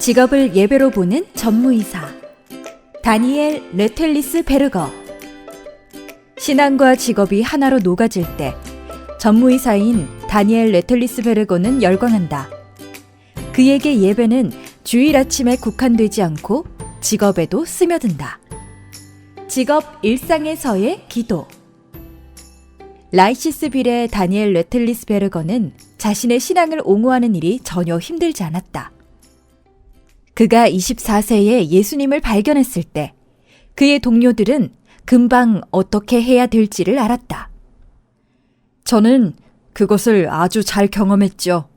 직업을 예배로 보는 전무이사 다니엘 레텔리스 베르거. 신앙과 직업이 하나로 녹아질 때 전무이사인 다니엘 레텔리스 베르거는 열광한다. 그에게 예배는 주일 아침에 국한되지 않고 직업에도 스며든다. 직업 일상에서의 기도. 라이시스빌의 다니엘 레텔리스 베르거는 자신의 신앙을 옹호하는 일이 전혀 힘들지 않았다. 그가 24세에 예수님을 발견했을 때 그의 동료들은 금방 어떻게 해야 될지를 알았다. 저는 그것을 아주 잘 경험했죠.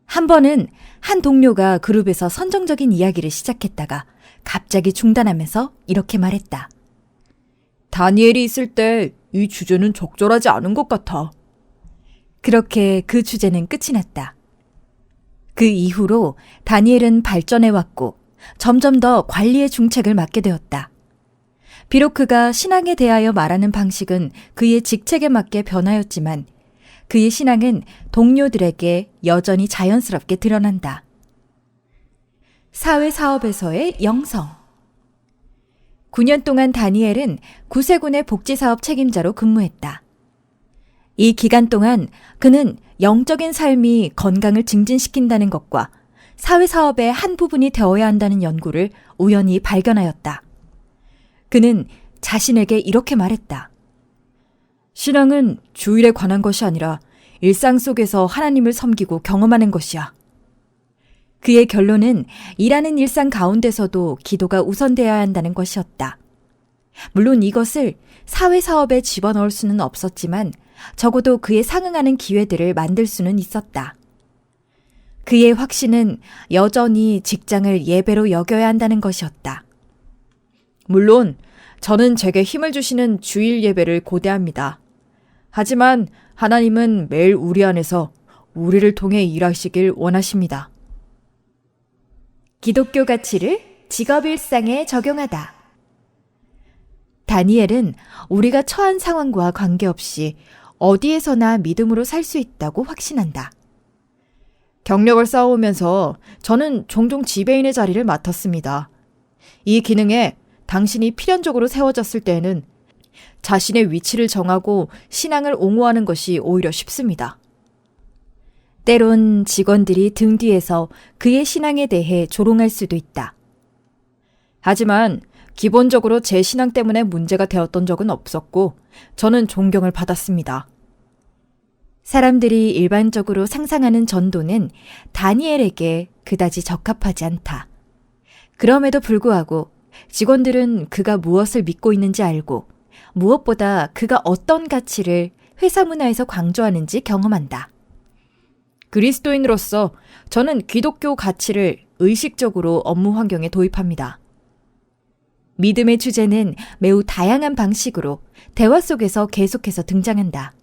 한 번은 한 동료가 그룹에서 선정적인 이야기를 시작했다가 갑자기 중단하면서 이렇게 말했다. 다니엘이 있을 때 이 주제는 적절하지 않은 것 같아. 그렇게 그 주제는 끝이 났다. 그 이후로 다니엘은 발전해왔고 점점 더 관리의 중책을 맡게 되었다. 비록 그가 신앙에 대하여 말하는 방식은 그의 직책에 맞게 변하였지만 그의 신앙은 동료들에게 여전히 자연스럽게 드러난다. 사회사업에서의 영성. 9년 동안 다니엘은 구세군의 복지사업 책임자로 근무했다. 이 기간 동안 그는 영적인 삶이 건강을 증진시킨다는 것과 사회사업의 한 부분이 되어야 한다는 연구를 우연히 발견하였다. 그는 자신에게 이렇게 말했다. 신앙은 주일에 관한 것이 아니라 일상 속에서 하나님을 섬기고 경험하는 것이야. 그의 결론은 일하는 일상 가운데서도 기도가 우선되어야 한다는 것이었다. 물론 이것을 사회사업에 집어넣을 수는 없었지만 적어도 그에 상응하는 기회들을 만들 수는 있었다. 그의 확신은 여전히 직장을 예배로 여겨야 한다는 것이었다. 물론 저는 제게 힘을 주시는 주일 예배를 고대합니다. 하지만 하나님은 매일 우리 안에서 우리를 통해 일하시길 원하십니다. 기독교 가치를 직업 일상에 적용하다. 다니엘은 우리가 처한 상황과 관계없이 어디에서나 믿음으로 살 수 있다고 확신한다. 경력을 쌓아오면서 저는 종종 지배인의 자리를 맡았습니다. 이 기능에 당신이 필연적으로 세워졌을 때에는 자신의 위치를 정하고 신앙을 옹호하는 것이 오히려 쉽습니다. 때론 직원들이 등 뒤에서 그의 신앙에 대해 조롱할 수도 있다. 하지만 기본적으로 제 신앙 때문에 문제가 되었던 적은 없었고 저는 존경을 받았습니다. 사람들이 일반적으로 상상하는 전도는 다니엘에게 그다지 적합하지 않다. 그럼에도 불구하고 직원들은 그가 무엇을 믿고 있는지 알고 무엇보다 그가 어떤 가치를 회사 문화에서 강조하는지 경험한다. 그리스도인으로서 저는 기독교 가치를 의식적으로 업무 환경에 도입합니다. 믿음의 주제는 매우 다양한 방식으로 대화 속에서 계속해서 등장한다.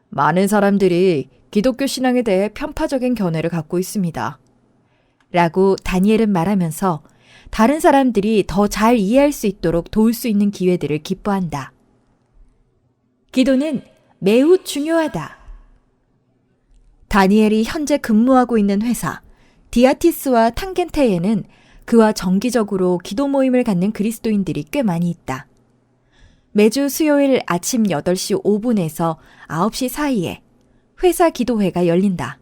많은 사람들이 기독교 신앙에 대해 편파적인 견해를 갖고 있습니다. 라고 다니엘은 말하면서 다른 사람들이 더 잘 이해할 수 있도록 도울 수 있는 기회들을 기뻐한다. 기도는 매우 중요하다. 다니엘이 현재 근무하고 있는 회사 디아티스와 탕겐테에는 그와 정기적으로 기도 모임을 갖는 그리스도인들이 꽤 많이 있다. 매주 수요일 아침 8시 5분에서 9시 사이에 회사 기도회가 열린다.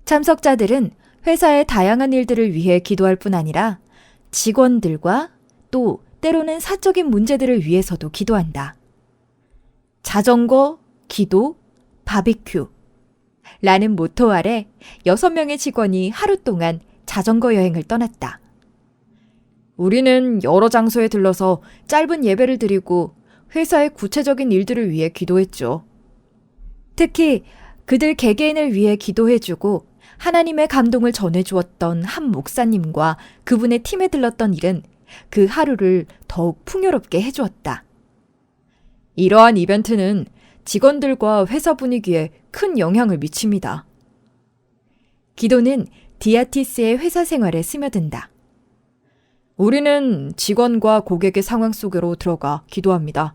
참석자들은 회사의 다양한 일들을 위해 기도할 뿐 아니라 직원들과 또 때로는 사적인 문제들을 위해서도 기도한다. 자전거, 기도, 바비큐 라는 모토 아래 6명의 직원이 하루 동안 자전거 여행을 떠났다. 우리는 여러 장소에 들러서 짧은 예배를 드리고 회사의 구체적인 일들을 위해 기도했죠. 특히 그들 개개인을 위해 기도해주고 하나님의 감동을 전해주었던 한 목사님과 그분의 팀에 들렀던 일은 그 하루를 더욱 풍요롭게 해주었다. 이러한 이벤트는 직원들과 회사 분위기에 큰 영향을 미칩니다. 기도는 디아티스의 회사 생활에 스며든다. 우리는 직원과 고객의 상황 속으로 들어가 기도합니다.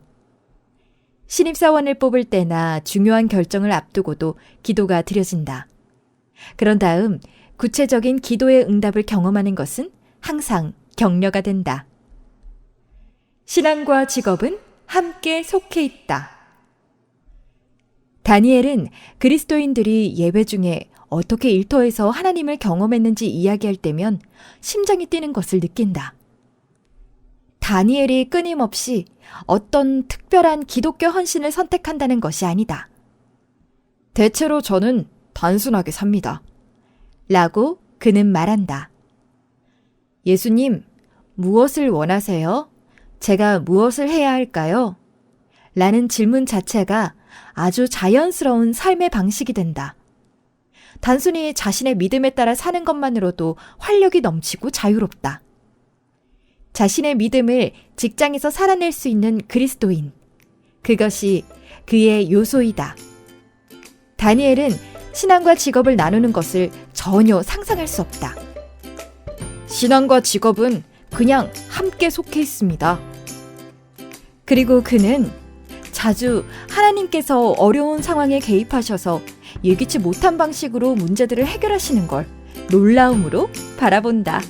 신입사원을 뽑을 때나 중요한 결정을 앞두고도 기도가 드려진다. 그런 다음 구체적인 기도의 응답을 경험하는 것은 항상 격려가 된다. 신앙과 직업은 함께 속해 있다. 다니엘은 그리스도인들이 예배 중에 어떻게 일터에서 하나님을 경험했는지 이야기할 때면 심장이 뛰는 것을 느낀다. 다니엘이 끊임없이 어떤 특별한 기독교 헌신을 선택한다는 것이 아니다. 대체로 저는 단순하게 삽니다. 라고 그는 말한다. 예수님, 무엇을 원하세요? 제가 무엇을 해야 할까요? 라는 질문 자체가 아주 자연스러운 삶의 방식이 된다. 단순히 자신의 믿음에 따라 사는 것만으로도 활력이 넘치고 자유롭다. 자신의 믿음을 직장에서 살아낼 수 있는 그리스도인. 그것이 그의 요소이다. 다니엘은 신앙과 직업을 나누는 것을 전혀 상상할 수 없다. 신앙과 직업은 그냥 함께 속해 있습니다. 그리고 그는 자주 하나님께서 어려운 상황에 개입하셔서 예기치 못한 방식으로 문제들을 해결하시는 걸 놀라움으로 바라본다.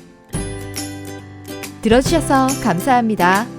들어주셔서 감사합니다.